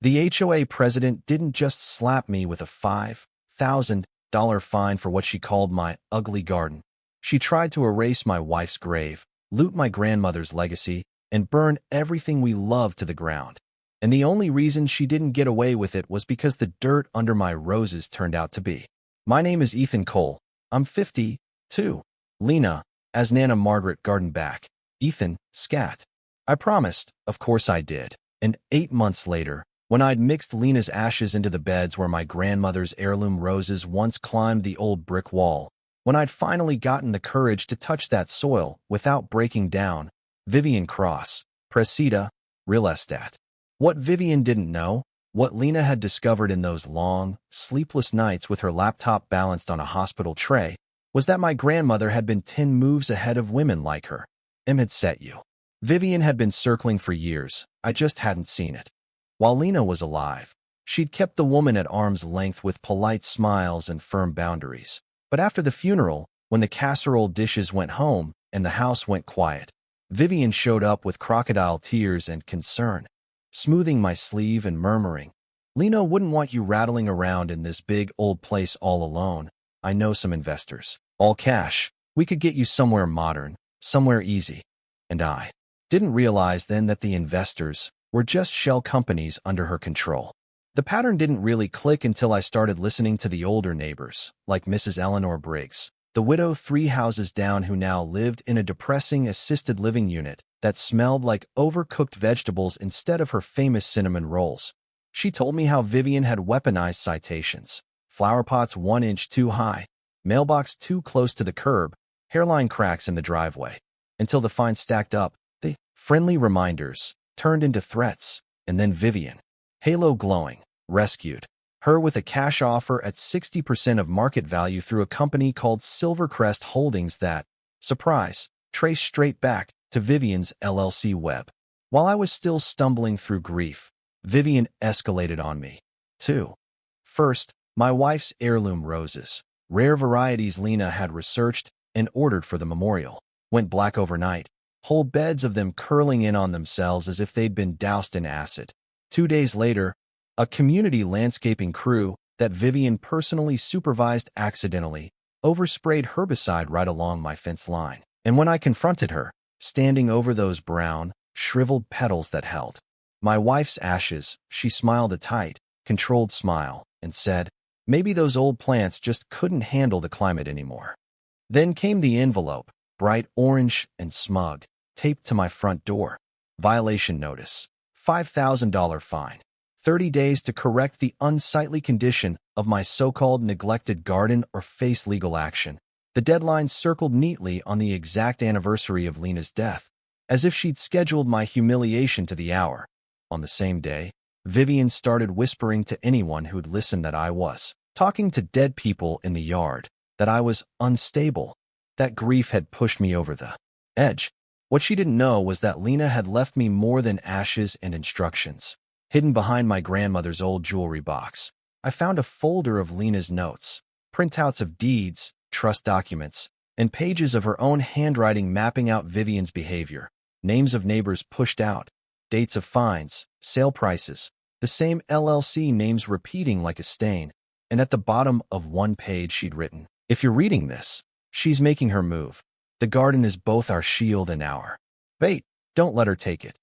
The HOA president didn't just slap me with a $5,000 fine for what she called my ugly garden. She tried to erase my wife's grave, loot my grandmother's legacy, and burn everything we loved to the ground. And the only reason she didn't get away with it was because the dirt under my roses turned out to be. My name is Ethan Cole. I'm 52. Lena, as Nana Margaret garden back. Ethan, scat. I promised, of course I did. And 8 months later, when I'd mixed Lena's ashes into the beds where my grandmother's heirloom roses once climbed the old brick wall, when I'd finally gotten the courage to touch that soil without breaking down, Vivian Cross, Presida, real estate. What Vivian didn't know, what Lena had discovered in those long, sleepless nights with her laptop balanced on a hospital tray, was that my grandmother had been 10 moves ahead of women like her. Had set you. Vivian had been circling for years, I just hadn't seen it. While Lena was alive, she'd kept the woman at arm's length with polite smiles and firm boundaries. But after the funeral, when the casserole dishes went home and the house went quiet, Vivian showed up with crocodile tears and concern, smoothing my sleeve and murmuring, "Lena wouldn't want you rattling around in this big old place all alone. I know some investors. All cash. We could get you somewhere modern, somewhere easy." And I didn't realize then that the investors were just shell companies under her control. The pattern didn't really click until I started listening to the older neighbors, like Mrs. Eleanor Briggs, the widow 3 houses down who now lived in a depressing assisted living unit that smelled like overcooked vegetables instead of her famous cinnamon rolls. She told me how Vivian had weaponized citations, flower pots 1 inch too high, mailbox too close to the curb, hairline cracks in the driveway, until the fines stacked up. The friendly reminders turned into threats, and then Vivian, halo glowing, rescued her with a cash offer at 60% of market value through a company called Silvercrest Holdings that, surprise, traced straight back to Vivian's LLC web. While I was still stumbling through grief, Vivian escalated on me, too. First, my wife's heirloom roses, rare varieties Lena had researched and ordered for the memorial, went black overnight, whole beds of them curling in on themselves as if they'd been doused in acid. 2 days later, a community landscaping crew that Vivian personally supervised accidentally oversprayed herbicide right along my fence line. And when I confronted her, standing over those brown, shriveled petals that held my wife's ashes, she smiled a tight, controlled smile and said, "Maybe those old plants just couldn't handle the climate anymore." Then came the envelope, bright orange and smug, taped to my front door. Violation notice, $5,000 fine, 30 days to correct the unsightly condition of my so-called neglected garden or face legal action. The deadline circled neatly on the exact anniversary of Lena's death, as if she'd scheduled my humiliation to the hour. On the same day, Vivian started whispering to anyone who'd listened that I was talking to dead people in the yard, that I was unstable, that grief had pushed me over the edge. What she didn't know was that Lena had left me more than ashes and instructions. Hidden behind my grandmother's old jewelry box, I found a folder of Lena's notes, printouts of deeds, trust documents, and pages of her own handwriting mapping out Vivian's behavior, names of neighbors pushed out, dates of fines, sale prices, the same LLC names repeating like a stain, and at the bottom of one page she'd written, "If you're reading this, she's making her move. The garden is both our shield and our bait. Don't let her take it."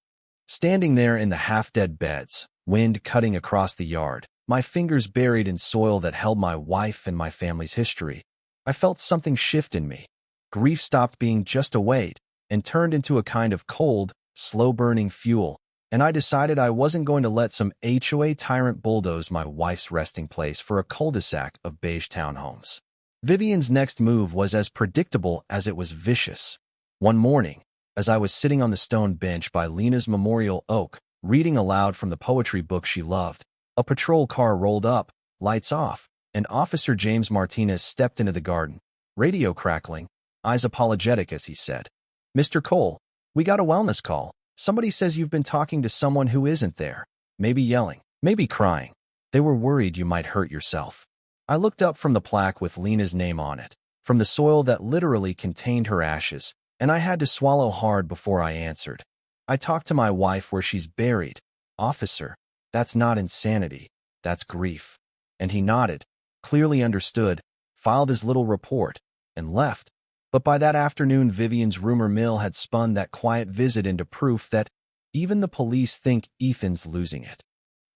Standing there in the half-dead beds, wind cutting across the yard, my fingers buried in soil that held my wife and my family's history, I felt something shift in me. Grief stopped being just a weight and turned into a kind of cold, slow-burning fuel, and I decided I wasn't going to let some HOA tyrant bulldoze my wife's resting place for a cul-de-sac of beige townhomes. Vivian's next move was as predictable as it was vicious. One morning, as I was sitting on the stone bench by Lena's memorial oak, reading aloud from the poetry book she loved, a patrol car rolled up, lights off, and Officer James Martinez stepped into the garden, radio crackling, eyes apologetic as he said, "Mr. Cole, we got a wellness call. Somebody says you've been talking to someone who isn't there, maybe yelling, maybe crying. They were worried you might hurt yourself." I looked up from the plaque with Lena's name on it, from the soil that literally contained her ashes, and I had to swallow hard before I answered. "I talked to my wife where she's buried, officer. That's not insanity. That's grief. And he nodded, clearly understood, filed his little report, and left. But by that afternoon, Vivian's rumor mill had spun that quiet visit into proof that even the police think Ethan's losing it.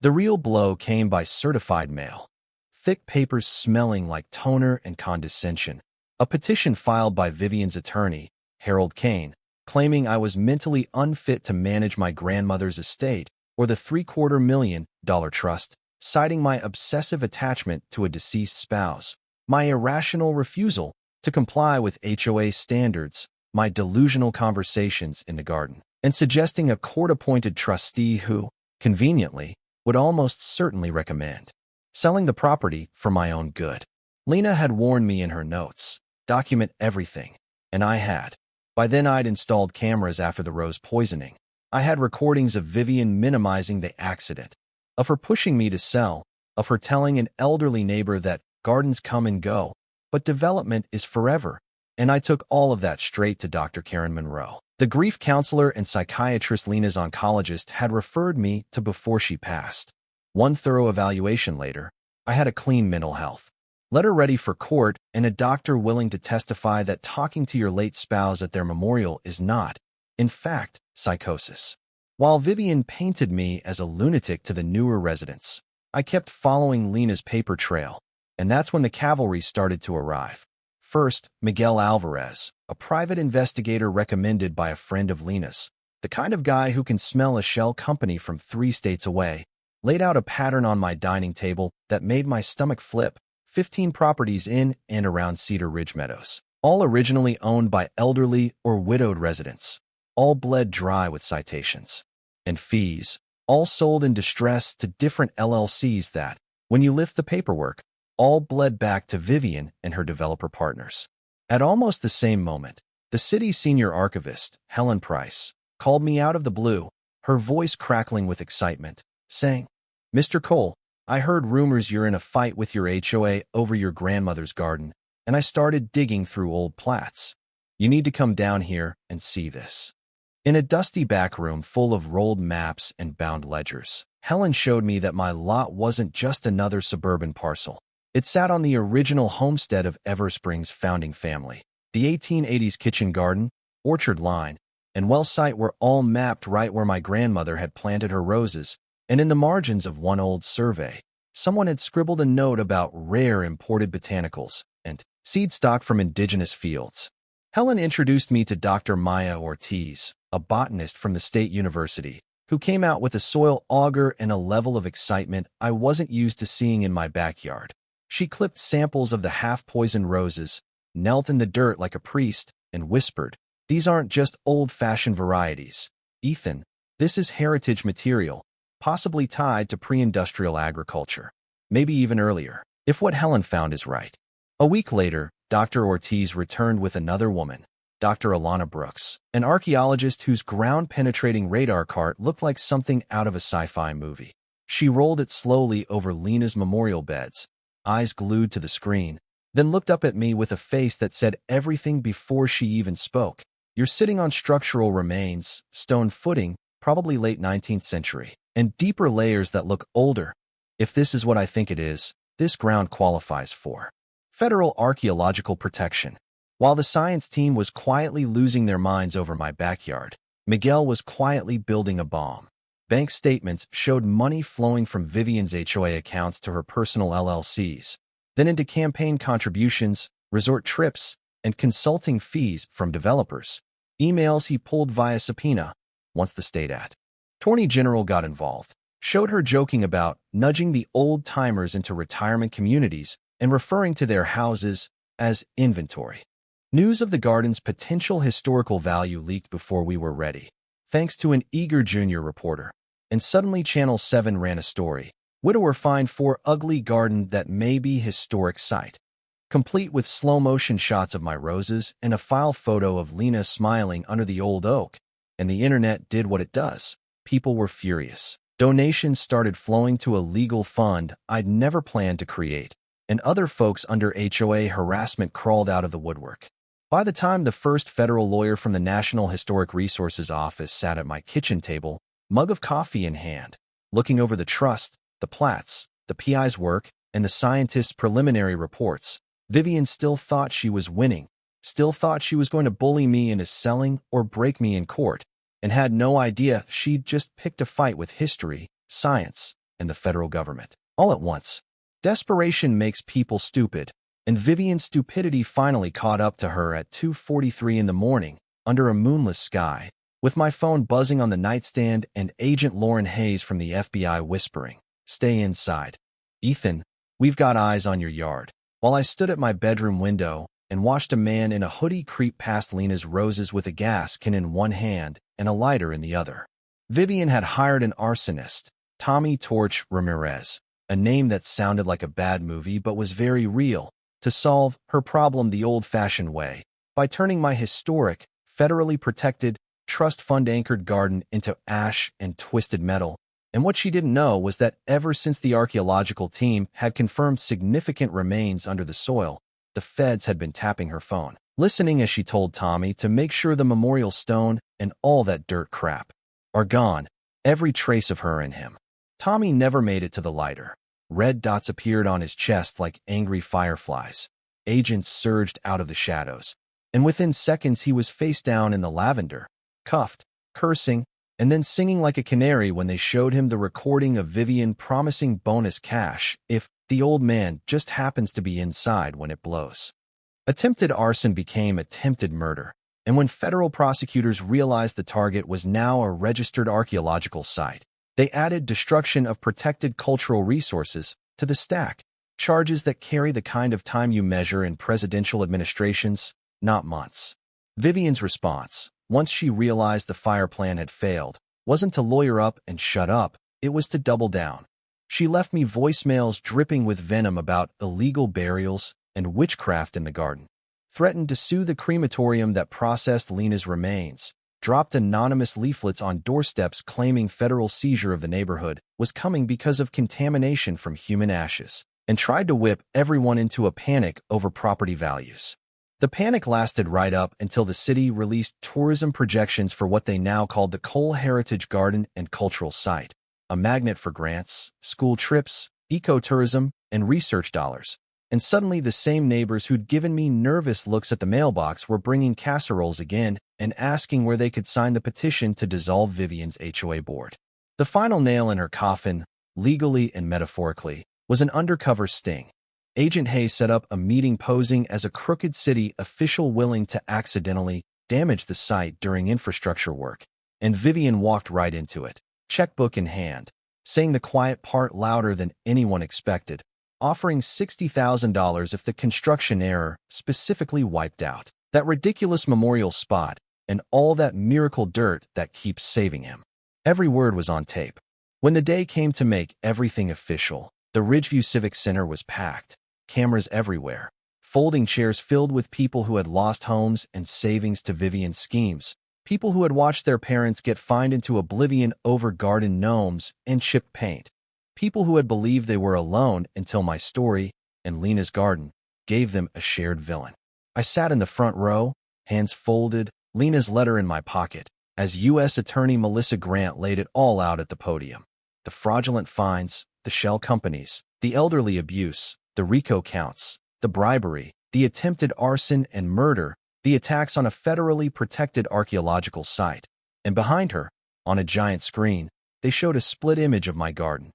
The real blow came by certified mail. Thick papers smelling like toner and condescension. A petition filed by Vivian's attorney, Harold Kane, claiming I was mentally unfit to manage my grandmother's estate or the $750,000 trust, citing my obsessive attachment to a deceased spouse, my irrational refusal to comply with HOA standards, my delusional conversations in the garden, and suggesting a court-appointed trustee who, conveniently, would almost certainly recommend selling the property for my own good. Lena had warned me in her notes, document everything, and I had. By then I'd installed cameras after the rose poisoning. I had recordings of Vivian minimizing the accident, of her pushing me to sell, of her telling an elderly neighbor that gardens come and go, but development is forever, and I took all of that straight to Dr. Karen Monroe. The grief counselor and psychiatrist Lena's oncologist had referred me to before she passed. One thorough evaluation later, I had a clean mental health letter ready for court and a doctor willing to testify that talking to your late spouse at their memorial is not, in fact, psychosis. While Vivian painted me as a lunatic to the newer residents, I kept following Lena's paper trail, and that's when the cavalry started to arrive. First, Miguel Alvarez, a private investigator recommended by a friend of Lena's, the kind of guy who can smell a shell company from 3 states away, laid out a pattern on my dining table that made my stomach flip. 15 properties in and around Cedar Ridge Meadows, all originally owned by elderly or widowed residents, all bled dry with citations and fees, all sold in distress to different LLCs that, when you lift the paperwork, all bled back to Vivian and her developer partners. At almost the same moment, the city's senior archivist, Helen Price, called me out of the blue, her voice crackling with excitement, saying, "Mr. Cole, I heard rumors you're in a fight with your HOA over your grandmother's garden, and I started digging through old plats. You need to come down here and see this." In a dusty back room full of rolled maps and bound ledgers, Helen showed me that my lot wasn't just another suburban parcel. It sat on the original homestead of Everspring's founding family. The 1880s kitchen garden, orchard line, and well site were all mapped right where my grandmother had planted her roses, and in the margins of one old survey, someone had scribbled a note about rare imported botanicals and seed stock from indigenous fields. Helen introduced me to Dr. Maya Ortiz, a botanist from the State University, who came out with a soil auger and a level of excitement I wasn't used to seeing in my backyard. She clipped samples of the half-poisoned roses, knelt in the dirt like a priest, and whispered, "These aren't just old-fashioned varieties. Ethan, this is heritage material, possibly tied to pre-industrial agriculture, maybe even earlier, if what Helen found is right." A week later, Dr. Ortiz returned with another woman, Dr. Alana Brooks, an archaeologist whose ground-penetrating radar cart looked like something out of a sci-fi movie. She rolled it slowly over Lena's memorial beds, eyes glued to the screen, then looked up at me with a face that said everything before she even spoke. "You're sitting on structural remains, stone footing, probably late 19th century, and deeper layers that look older. If this is what I think it is, this ground qualifies for federal archaeological protection." While the science team was quietly losing their minds over my backyard, Miguel was quietly building a bomb. Bank statements showed money flowing from Vivian's HOA accounts to her personal LLCs, then into campaign contributions, resort trips, and consulting fees from developers. Emails he pulled via subpoena, once the state attorney general got involved, showed her joking about nudging the old-timers into retirement communities and referring to their houses as inventory. News of the garden's potential historical value leaked before we were ready, thanks to an eager junior reporter. And suddenly Channel 7 ran a story. "Widower fined for ugly garden that may be historic site," complete with slow-motion shots of my roses and a file photo of Lena smiling under the old oak. And the internet did what it does. People were furious. Donations started flowing to a legal fund I'd never planned to create, and other folks under HOA harassment crawled out of the woodwork. By the time the first federal lawyer from the National Historic Resources Office sat at my kitchen table, mug of coffee in hand, looking over the trust, the plats, the PI's work, and the scientist's preliminary reports. Vivian still thought she was winning, still thought she was going to bully me into selling or break me in court, and had no idea she'd just picked a fight with history, science, and the federal government. All at once. Desperation makes people stupid, and Vivian's stupidity finally caught up to her at 2:43 in the morning, under a moonless sky, with my phone buzzing on the nightstand and Agent Lauren Hayes from the FBI whispering, "Stay inside. Ethan, we've got eyes on your yard." While I stood at my bedroom window and watched a man in a hoodie creep past Lena's roses with a gas can in one hand and a lighter in the other. Vivian had hired an arsonist, Tommy Torch Ramirez, a name that sounded like a bad movie but was very real, to solve her problem the old-fashioned way, by turning my historic, federally protected, trust fund-anchored garden into ash and twisted metal. And what she didn't know was that ever since the archaeological team had confirmed significant remains under the soil, the feds had been tapping her phone, listening as she told Tommy to make sure the memorial stone and all that dirt crap are gone, every trace of her and him. Tommy never made it to the lighter. Red dots appeared on his chest like angry fireflies. Agents surged out of the shadows, and within seconds he was face down in the lavender, cuffed, cursing, and then singing like a canary when they showed him the recording of Vivian promising bonus cash if the old man just happens to be inside when it blows. Attempted arson became attempted murder, and when federal prosecutors realized the target was now a registered archaeological site, they added destruction of protected cultural resources to the stack, charges that carry the kind of time you measure in presidential administrations, not months. Vivian's response, once she realized the fire plan had failed, wasn't to lawyer up and shut up, it was to double down. She left me voicemails dripping with venom about illegal burials and witchcraft in the garden, threatened to sue the crematorium that processed Lena's remains, dropped anonymous leaflets on doorsteps claiming federal seizure of the neighborhood was coming because of contamination from human ashes, and tried to whip everyone into a panic over property values. The panic lasted right up until the city released tourism projections for what they now called the Cole Heritage Garden and Cultural Site, a magnet for grants, school trips, ecotourism, and research dollars. And suddenly the same neighbors who'd given me nervous looks at the mailbox were bringing casseroles again and asking where they could sign the petition to dissolve Vivian's HOA board. The final nail in her coffin, legally and metaphorically, was an undercover sting. Agent Hayes set up a meeting posing as a crooked city official willing to accidentally damage the site during infrastructure work, and Vivian walked right into it, checkbook in hand, saying the quiet part louder than anyone expected, offering $60,000 if the construction error specifically wiped out that ridiculous memorial spot and all that miracle dirt that keeps saving him. Every word was on tape. When the day came to make everything official, the Ridgeview Civic Center was packed. Cameras everywhere, folding chairs filled with people who had lost homes and savings to Vivian's schemes, people who had watched their parents get fined into oblivion over garden gnomes and chipped paint, people who had believed they were alone until my story and Lena's garden gave them a shared villain. I sat in the front row, hands folded, Lena's letter in my pocket, as U.S. Attorney Melissa Grant laid it all out at the podium. The fraudulent fines, the shell companies, the elderly abuse, the RICO counts, the bribery, the attempted arson and murder, the attacks on a federally protected archaeological site. And behind her, on a giant screen, they showed a split image of my garden.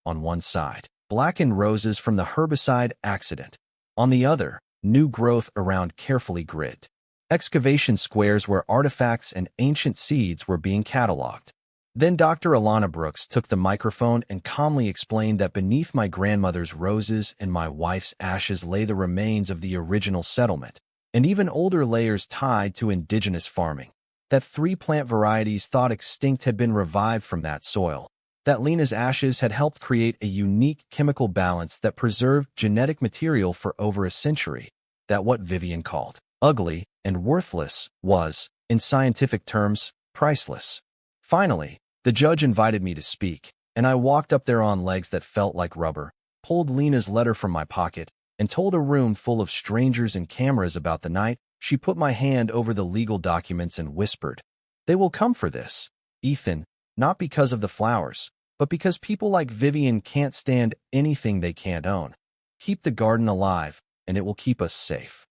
On one side, blackened roses from the herbicide accident. On the other, new growth around carefully gridded excavation squares where artifacts and ancient seeds were being cataloged. Then Dr. Alana Brooks took the microphone and calmly explained that beneath my grandmother's roses and my wife's ashes lay the remains of the original settlement, and even older layers tied to indigenous farming. That 3 plant varieties thought extinct had been revived from that soil. That Lena's ashes had helped create a unique chemical balance that preserved genetic material for over a century. That what Vivian called ugly and worthless was, in scientific terms, priceless. Finally, the judge invited me to speak, and I walked up there on legs that felt like rubber, pulled Lena's letter from my pocket, and told a room full of strangers and cameras about the night. She put my hand over the legal documents and whispered, "They will come for this, Ethan, not because of the flowers, but because people like Vivian can't stand anything they can't own. Keep the garden alive, and it will keep us safe.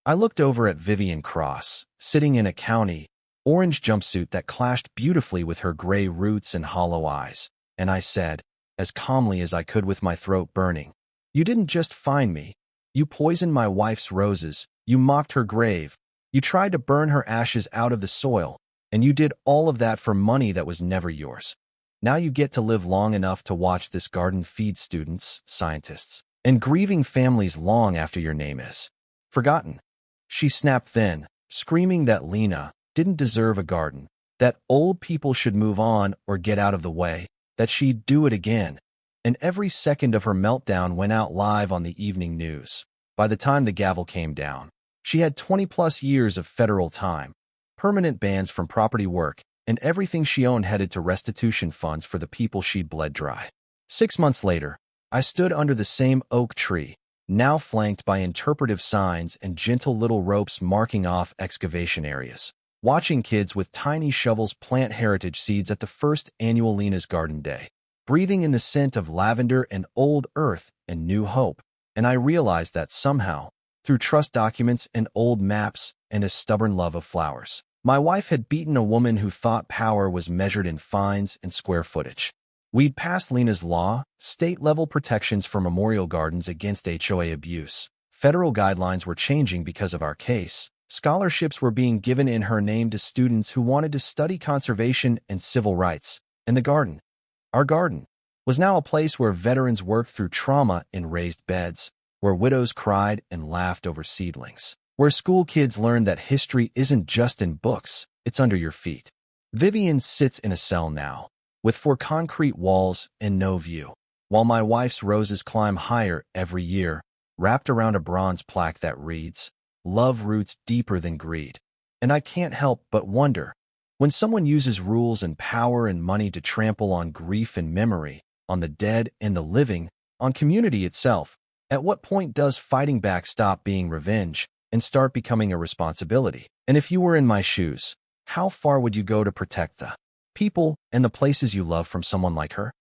I looked over at Vivian Cross, sitting in a county orange jumpsuit that clashed beautifully with her gray roots and hollow eyes, and I said, as calmly as I could with my throat burning, "You didn't just find me. You poisoned my wife's roses. You mocked her grave. You tried to burn her ashes out of the soil, and you did all of that for money that was never yours. Now you get to live long enough to watch this garden feed students, scientists, and grieving families long after your name is forgotten." She snapped then, screaming that Lena didn't deserve a garden, that old people should move on or get out of the way, that she'd do it again. And every second of her meltdown went out live on the evening news. By the time the gavel came down, she had 20-plus years of federal time, permanent bans from property work, and everything she owned headed to restitution funds for the people she'd bled dry. 6 months later, I stood under the same oak tree, now flanked by interpretive signs and gentle little ropes marking off excavation areas, watching kids with tiny shovels plant heritage seeds at the first annual Lena's Garden Day, breathing in the scent of lavender and old earth and new hope. And I realized that somehow, through trust documents and old maps and a stubborn love of flowers, my wife had beaten a woman who thought power was measured in fines and square footage. We'd passed Lena's law, state-level protections for memorial gardens against HOA abuse. Federal guidelines were changing because of our case. Scholarships were being given in her name to students who wanted to study conservation and civil rights. And the garden, our garden, was now a place where veterans worked through trauma in raised beds, where widows cried and laughed over seedlings, where school kids learned that history isn't just in books, it's under your feet. Vivian sits in a cell now, with 4 concrete walls and no view, while my wife's roses climb higher every year, wrapped around a bronze plaque that reads, "Love roots deeper than greed." And I can't help but wonder, when someone uses rules and power and money to trample on grief and memory, on the dead and the living, on community itself, at what point does fighting back stop being revenge and start becoming a responsibility? And if you were in my shoes, how far would you go to protect the people and the places you love from someone like her?